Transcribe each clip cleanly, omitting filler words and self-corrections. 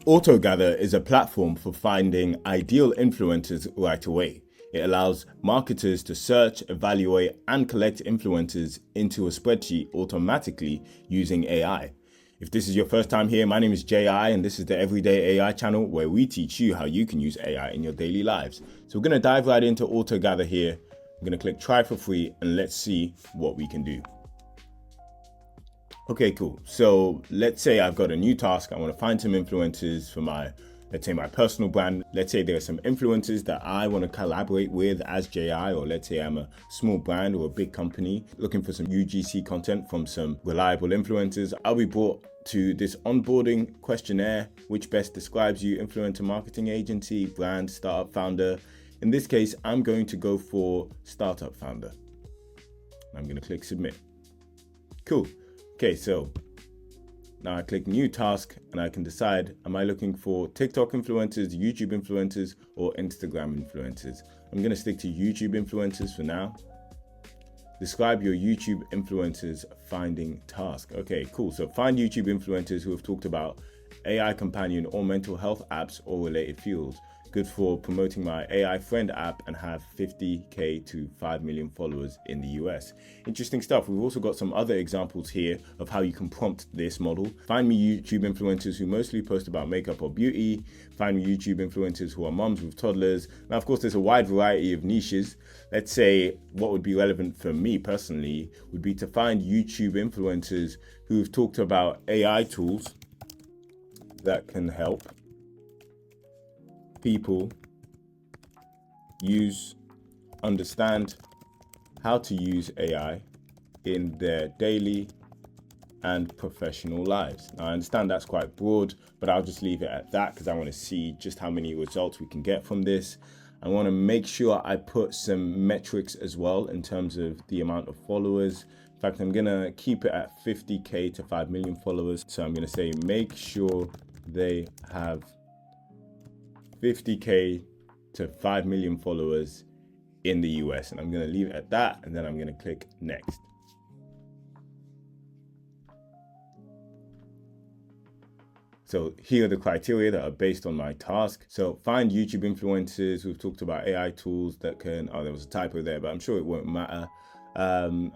AutoGather is a platform for finding ideal influencers right away. It allows marketers to search, evaluate, and collect influencers into a spreadsheet automatically using AI. If this is your first time here, my name is J.I. and this is the Everyday AI channel where we teach you how you can use AI in your daily lives. So we're going to dive right into AutoGather here. I'm going to click try for free and let's see what we can do. Okay, cool. So let's say I've got a new task. I want to find some influencers for let's say my personal brand. Let's say there are some influencers that I want to collaborate with as JI, or let's say I'm a small brand or a big company looking for some UGC content from some reliable influencers. I'll be brought to this onboarding questionnaire, which best describes you: influencer marketing agency, brand, startup founder. In this case, I'm going to go for startup founder. I'm going to click submit. Cool. Okay, so now I click new task and I can decide, am I looking for TikTok influencers, YouTube influencers, or Instagram influencers? I'm going to stick to YouTube influencers for now. Describe your YouTube influencers finding task. Okay, cool. So find YouTube influencers who have talked about AI companion or mental health apps or related fields. Good for promoting my AI friend app and have 50k to 5 million followers in the US. Interesting stuff. We've also got some other examples here of how you can prompt this model. Find me YouTube influencers who mostly post about makeup or beauty. Find me YouTube influencers who are moms with toddlers. Now, of course, there's a wide variety of niches. Let's say what would be relevant for me personally would be to find YouTube influencers who've talked about AI tools that can help people understand how to use AI in their daily and professional lives. Now, I understand that's quite broad, but I'll just leave it at that because I want to see just how many results we can get from this. I want to make sure I put some metrics as well in terms of the amount of followers. In fact, I'm going to keep it at 50k to 5 million followers. So I'm going to say, make sure they have 50k to 5 million followers in the US. And I'm going to leave it at that. And then I'm going to click next. So here are the criteria that are based on my task. So find YouTube influencers who've talked about AI tools that can, oh, there was a typo there, but I'm sure it won't matter.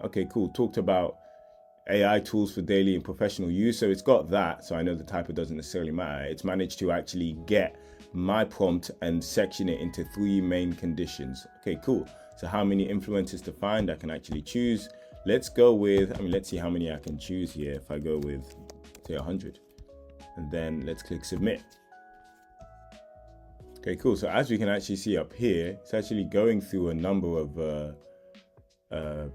Okay, cool. Talked about AI tools for daily and professional use. So it's got that. So I know the typo doesn't necessarily matter. It's managed to actually get my prompt and section it into 3 main conditions. Okay, cool. So how many influencers to find? I can actually choose. Let's go with, let's see how many I can choose here. If I go with, say, 100, and then let's click submit. Okay, cool. So as we can actually see up here, it's actually going through a number of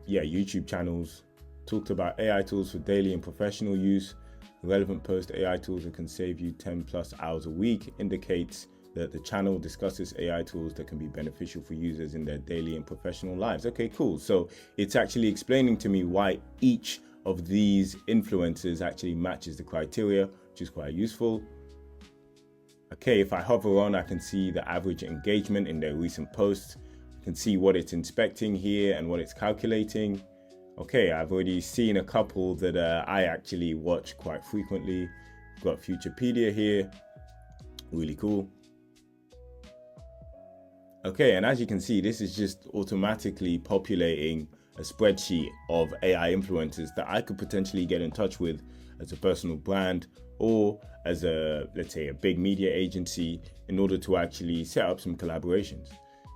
YouTube channels. Talked about AI tools for daily and professional use. Relevant post: AI tools that can save you 10 plus hours a week. Indicates that the channel discusses AI tools that can be beneficial for users in their daily and professional lives. Okay, cool. So it's actually explaining to me why each of these influencers actually matches the criteria, which is quite useful. Okay, if I hover on, I can see the average engagement in their recent posts. I can see what it's inspecting here and what it's calculating. Okay, I've already seen a couple that I actually watch quite frequently. Got Futurepedia here, really cool. Okay, and as you can see, this is just automatically populating a spreadsheet of AI influencers that I could potentially get in touch with as a personal brand or as let's say a big media agency in order to actually set up some collaborations.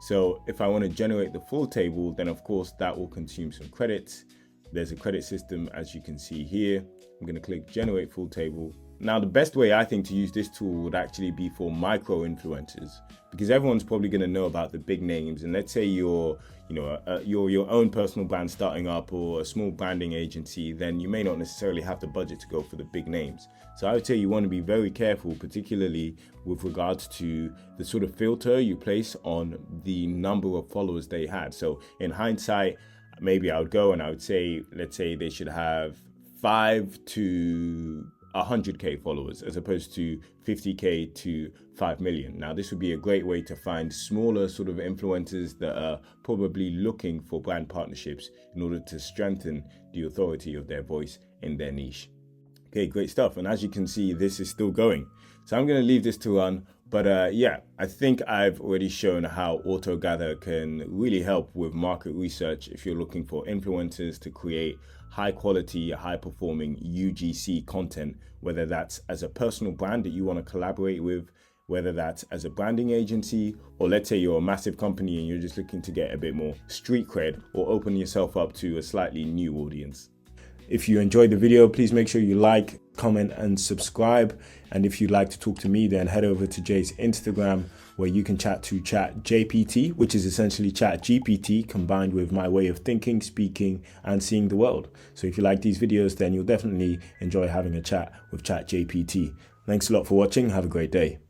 So if I want to generate the full table, then of course that will consume some credits. There's a credit system, as you can see here. I'm going to click generate full table. Now, the best way I think to use this tool would actually be for micro influencers, because everyone's probably going to know about the big names. And let's say you're your own personal brand starting up or a small branding agency, then you may not necessarily have the budget to go for the big names. So I would say you want to be very careful, particularly with regards to the sort of filter you place on the number of followers they had. So in hindsight, maybe I would go and I would say, let's say they should have 5 to 100k followers as opposed to 50k to 5 million. Now, this would be a great way to find smaller sort of influencers that are probably looking for brand partnerships in order to strengthen the authority of their voice in their niche. Okay, great stuff. And as you can see, this is still going. So I'm going to leave this to run. But yeah, I think I've already shown how AutoGather can really help with market research if you're looking for influencers to create high quality, high performing UGC content, whether that's as a personal brand that you want to collaborate with, whether that's as a branding agency, or let's say you're a massive company and you're just looking to get a bit more street cred or open yourself up to a slightly new audience. If you enjoyed the video, please make sure you like, comment, and subscribe. And if you'd like to talk to me, then head over to Jay's Instagram, where you can chat to ChatJPT, which is essentially ChatGPT combined with my way of thinking, speaking, and seeing the world. So if you like these videos, then you'll definitely enjoy having a chat with ChatJPT. Thanks a lot for watching. Have a great day.